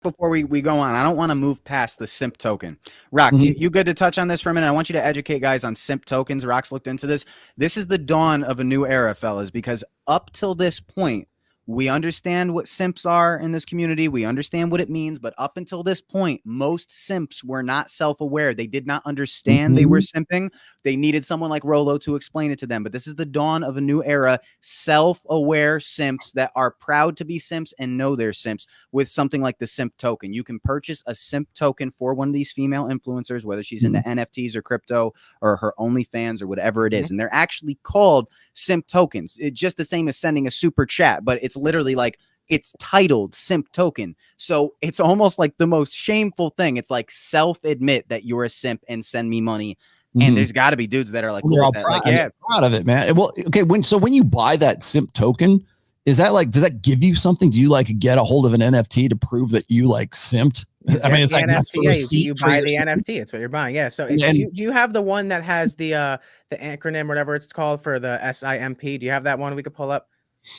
before we go on, I don't want to move past the simp token. Rock, you good to touch on this for a minute? I want you to educate guys on simp tokens. Rock's looked into this. This is the dawn of a new era, fellas, because up till this point, we understand what simps are in this community. We understand what it means. But up until this point, most simps were not self-aware. They did not understand they were simping. They needed someone like Rolo to explain it to them. But this is the dawn of a new era. Self-aware simps that are proud to be simps and know they're simps with something like the simp token. You can purchase a simp token for one of these female influencers, whether she's into NFTs or crypto or her OnlyFans or whatever it is. And they're actually called simp tokens. It's just the same as sending a super chat, but it's literally like it's titled simp token. So it's almost like the most shameful thing. It's like self-admit that you're a simp and send me money. And there's got to be dudes that are like, cool with that. Like, yeah, proud of it, man. Well, okay. When you buy that simp token, is that like, does that give you something? Do you like get a hold of an NFT to prove that you like simped? I mean, it's like NFT, you buy the NFT. It's what you're buying. Yeah. So do you have the one that has the acronym, whatever it's called, for the SIMP? Do you have that one we could pull up?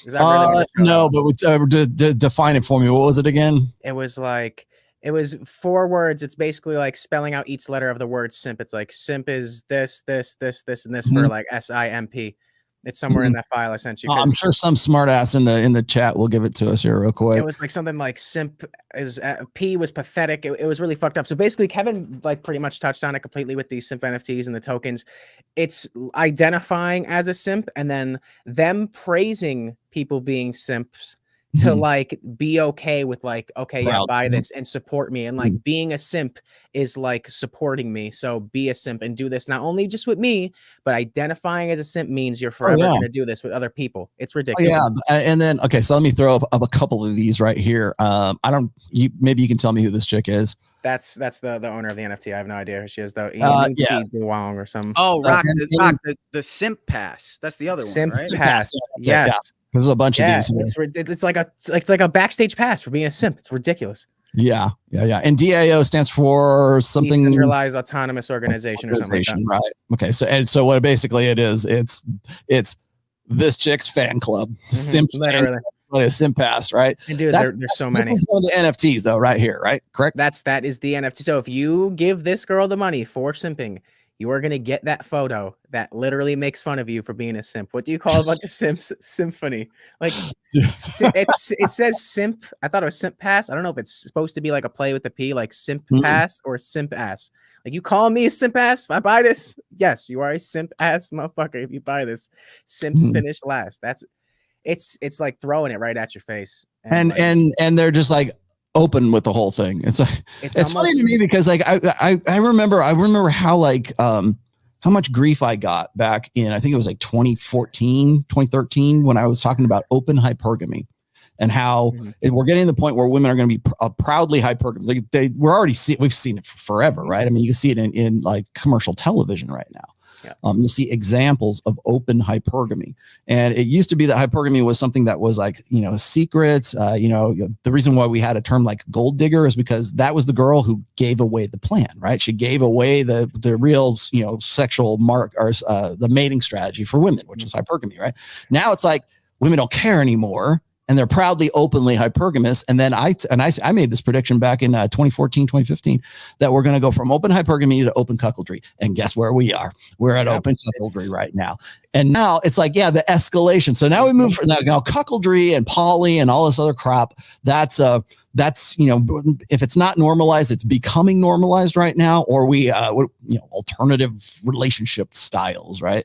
Is that really no, but define it for me. What was it again? It was 4 words. It's basically like spelling out each letter of the word simp. It's like simp is this, and this for like SIMP. It's somewhere in that file I sent you. I'm sure some smart ass in the chat will give it to us here real quick. It was like something like simp is P was pathetic. It was really fucked up. So basically, Kevin like pretty much touched on it completely with these simp NFTs and the tokens. It's identifying as a simp and then them praising people being simps to like be okay with like, okay, yeah, buy this and support me. And like being a simp is like supporting me. So be a simp and do this not only just with me, but identifying as a simp means you're forever going to do this with other people. It's ridiculous. And then, okay, so let me throw up a couple of these right here. Maybe you can tell me who this chick is. That's the owner of the NFT. I have no idea who she is though. Wong or something. Oh, Rock, the simp pass. That's the other simp one, right? Pass. Yes. There's a bunch of these. It's like a backstage pass for being a simp. It's ridiculous. Yeah. And DAO stands for something decentralized autonomous organization or something like that. Right. Okay. So what basically it is, it's this chick's fan club. Simp literally. What is Simp Pass, right? And dude, there's so many. This is one of the NFTs though, right here, right? Correct. That is the NFT. So if you give this girl the money for simping, you are going to get that photo that literally makes fun of you for being a simp. What do you call a bunch of simps? Symphony. Like it says simp. I thought it was simp pass. I don't know if it's supposed to be like a play with the P, like simp pass or simp ass. Like you call me a simp ass if I buy this? Yes, you are a simp ass motherfucker if you buy this. Simps finish last. It's like throwing it right at your face. And they're just like open with the whole thing. It's like it's funny to me because like I remember how like how much grief I got back in, I think it was like 2013 when I was talking about open hypergamy and how we're getting to the point where women are going to be proudly hypergamous. Like we've seen it forever, right? I mean, you can see it in like commercial television right now. Yeah. You see examples of open hypergamy, and it used to be that hypergamy was something that was like, secrets. The reason why we had a term like gold digger is because that was the girl who gave away the plan, right? She gave away the real, sexual mark or the mating strategy for women, which is hypergamy, right? Now it's like women don't care anymore. And they're proudly, openly hypergamous. And then I made this prediction back in 2014, 2015, that we're going to go from open hypergamy to open cuckoldry. And guess where we are? We're at open cuckoldry right now. And now it's like, the escalation. So now we move from now cuckoldry and poly and all this other crap. That's if it's not normalized, it's becoming normalized right now, or alternative relationship styles, right?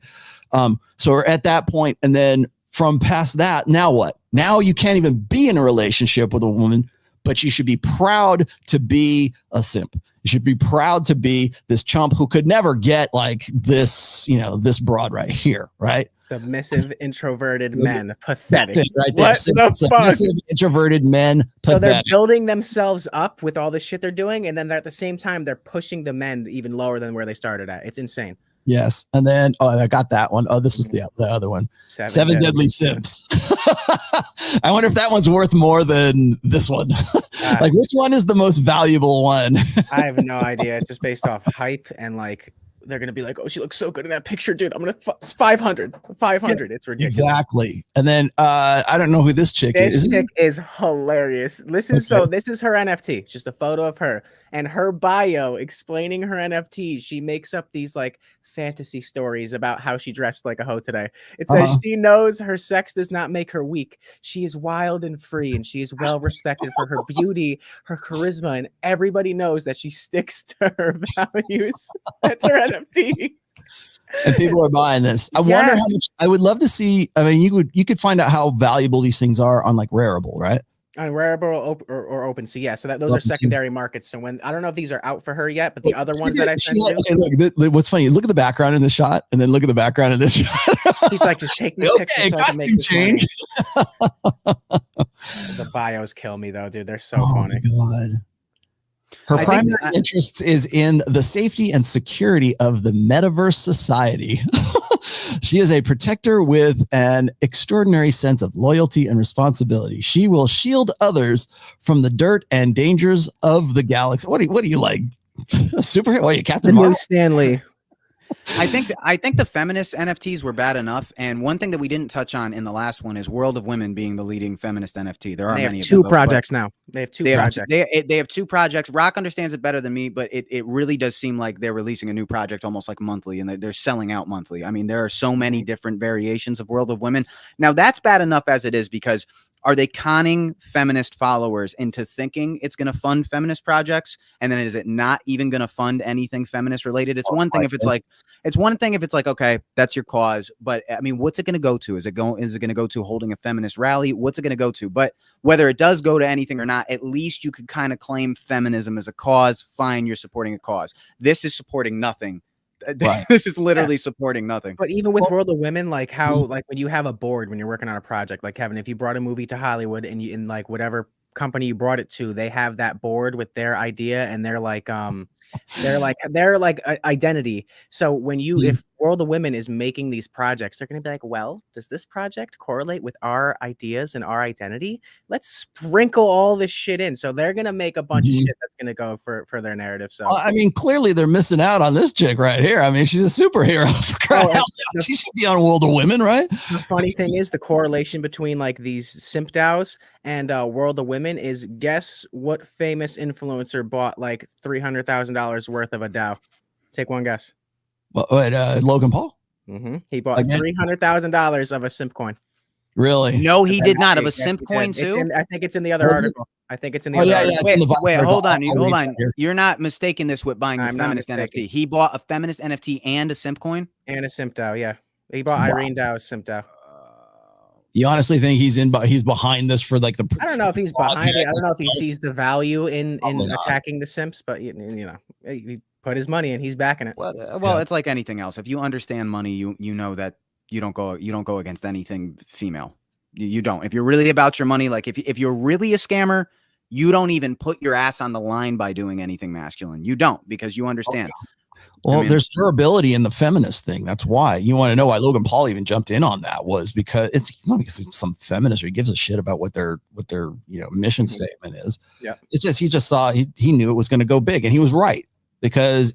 So we're at that point, and then from past that, now what? Now you can't even be in a relationship with a woman, but you should be proud to be a simp. You should be proud to be this chump who could never get like this, this broad right here, right? Submissive, introverted men. Pathetic. That's it right there. Submissive, introverted men. So they're building themselves up with all the shit they're doing, and then at the same time, they're pushing the men even lower than where they started at. It's insane. Yes. And then, I got that one. Oh, this was the other one. Seven Deadly Simps. I wonder if that one's worth more than this one. Like, which one is the most valuable one? I have no idea. It's just based off hype and like they're gonna be like, oh, she looks so good in that picture, dude. I'm gonna 500. It's ridiculous. Exactly. And then I don't know who this chick is. This chick is hilarious. This is her NFT. It's just a photo of her and her bio explaining her NFTs. She makes up these like fantasy stories about how she dressed like a hoe today. It says she knows her sex does not make her weak. She is wild and free, and she is well respected for her beauty, her charisma, and everybody knows that she sticks to her values. That's her NFT. And people are buying this. I wonder how much. I would love to see. I mean, you could find out how valuable these things are on like Rarible, right? On Rarible or OpenSea, yeah. So that those are secondary markets. So when I don't know if these are out for her yet, but the other ones that I sent you. Okay, look, what's funny? Look at the background in this shot, and then look at the background in this shot. She's like, just take these pictures so I can make this change. The bios kill me though, dude. They're so funny. God. Her primary interest is in the safety and security of the metaverse society. She is a protector with an extraordinary sense of loyalty and responsibility. She will shield others from the dirt and dangers of the galaxy. What do you like? A superhero? What are you, Captain Marvel? Stanley. I think the feminist NFTs were bad enough, and one thing that we didn't touch on in the last one is World of Women being the leading feminist NFT. There are many two projects now. They have two projects. They have two projects. Rock understands it better than me, but it really does seem like they're releasing a new project almost like monthly, and they're selling out monthly. I mean, there are so many different variations of World of Women. Now that's bad enough as it is, because are they conning feminist followers into thinking it's going to fund feminist projects, and then is it not even going to fund anything feminist related? It's one thing if it's like, okay, that's your cause, but I mean, what's it going to go to? Is it going to go to holding a feminist rally? What's it going to go to? But whether it does go to anything or not, at least you could kind of claim feminism as a cause. Fine, you're supporting a cause. This is supporting nothing. Right. This is literally supporting nothing. But even with World of Women, like how like when you have a board when you're working on a project, like Kevin, if you brought a movie to Hollywood and you in like whatever company you brought it to, they have that board with their idea and they're like identity. So when if World of Women is making these projects, they're going to be like, well, does this project correlate with our ideas and our identity? Let's sprinkle all this shit in. So they're going to make a bunch of shit that's going to go for their narrative. So I mean, clearly they're missing out on this chick right here. I mean, she's a superhero. She should be on World of Women, right? The funny thing is the correlation between like these simp DAOs and World of Women is, guess what famous influencer bought like $300,000 worth of a DAO? Take one guess. Well, Logan Paul. He bought $300,000 of a simp coin. Really? No, he did not. Of a simp coin too. I think it's in the other article. I think it's in the other article. Wait, hold on. You're not mistaking this with buying the feminist NFT. He bought a feminist NFT and a simp coin and a simp DAO. Yeah, he bought Irene DAO's simp DAO. You honestly think he's behind this for like the? I don't know if he's behind it. I don't know if he sees the value in attacking the simps, but you know, he put his money in. He's backing it. Well, it's like anything else. If you understand money, you know that you don't go against anything female. You don't. If you're really about your money, like if you're really a scammer, you don't even put your ass on the line by doing anything masculine. You don't, because you understand. Well, there's durability in the feminist thing. That's why you want to know why Logan Paul even jumped in on that, was because it's not because some feminist or he gives a shit about what their mission statement is. Yeah, it's just he just saw he knew it was going to go big, and he was right. Because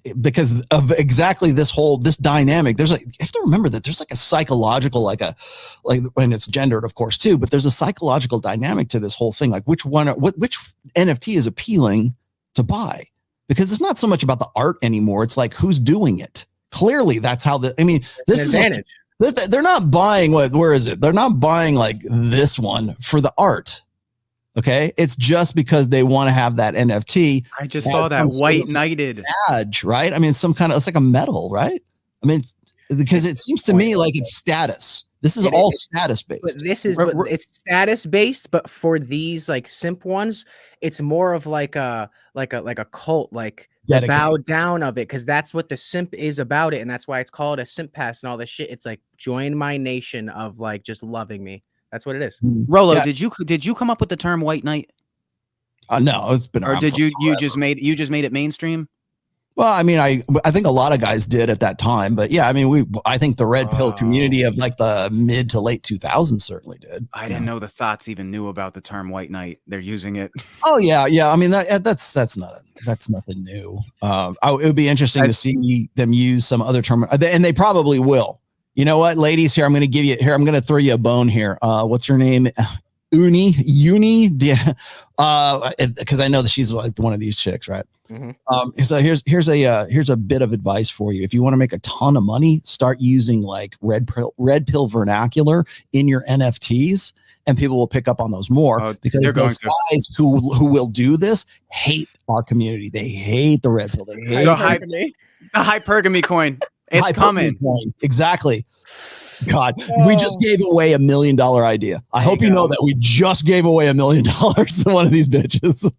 of exactly this dynamic. There's you have to remember that there's like a psychological, like when it's gendered, of course, too, but there's a psychological dynamic to this whole thing. Like which NFT is appealing to buy, because it's not so much about the art anymore. It's like, who's doing it? Clearly that's how this is advantage. They're not buying where is it? They're not buying like this one for the art. Okay, it's just because they want to have that NFT. I just saw that white knighted badge, right? I mean, it's like a medal, right? I mean, because it seems to me like it's status. This is all status based. But it's status based, but for these like simp ones, it's more of like a cult, like the bow down of it, because that's what the simp is about it, and that's why it's called a simp pass and all this shit. It's like, join my nation of like just loving me. That's what it is. Rolo, did you come up with the term white knight? No, it's been. Or did you just made it mainstream? Well, I mean, I think a lot of guys did at that time, but yeah, I mean, I think the red pill community of like the mid to late 2000s certainly did. I didn't know the thoughts even knew about the term white knight. They're using it. Oh yeah. I mean, that's nothing new. It would be interesting to see them use some other term, and they probably will. You know what, ladies? Here, I'm going to throw you a bone here. What's her name? Uni, because I know that she's like one of these chicks, right? Mm-hmm. So here's a bit of advice for you. If you want to make a ton of money, start using like red pill vernacular in your NFTs, and people will pick up on those more because those guys who will do this hate our community. They hate the red pill. They hate the hypergamy coin. It's coming. Coin. Exactly. God, we just gave away $1 million idea. I hope you know that we just gave away $1 million to one of these bitches.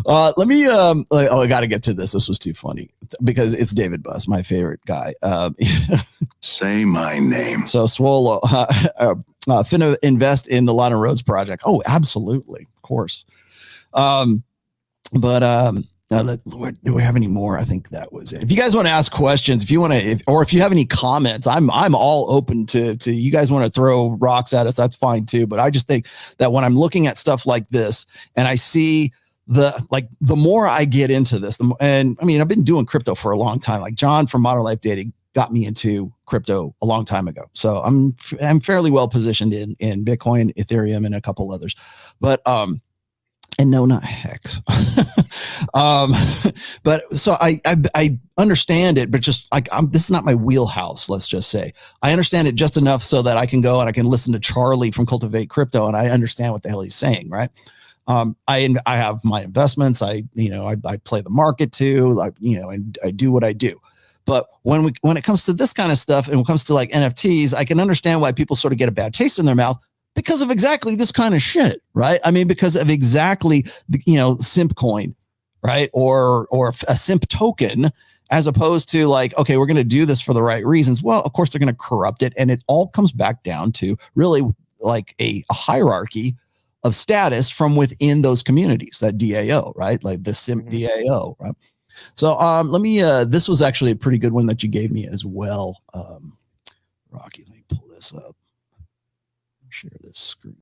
Let me, I got to get to this. This was too funny because it's David Buss, my favorite guy. Say my name. So Swolo, finna invest in the Lana Rhodes project. Oh, absolutely. Of course. Do we have any more? I think that was it. If you guys want to ask questions, if you have any comments, I'm all open to you guys want to throw rocks at us. That's fine too. But I just think that when I'm looking at stuff like this and I see the more I get into this, and I mean, I've been doing crypto for a long time. Like John from Modern Life Dating got me into crypto a long time ago. So I'm fairly well positioned in Bitcoin, Ethereum, and a couple others. But, and no, not Hex. But so I understand it, but just like this is not my wheelhouse. Let's just say I understand it just enough so that I can go and I can listen to Charlie from Cultivate Crypto and I understand what the hell he's saying, right? I have my investments. I play the market too, and I do what I do. But when it comes to this kind of stuff and when it comes to like NFTs, I can understand why people sort of get a bad taste in their mouth. Because of exactly this kind of shit, right? I mean, because of exactly, simp coin, right? Or a simp token, as opposed to like, okay, we're going to do this for the right reasons. Well, of course, they're going to corrupt it. And it all comes back down to really like a hierarchy of status from within those communities, that DAO, right? Like the simp DAO, right? So let me, this was actually a pretty good one that you gave me as well. Rocky, let me pull this up. Share this screen.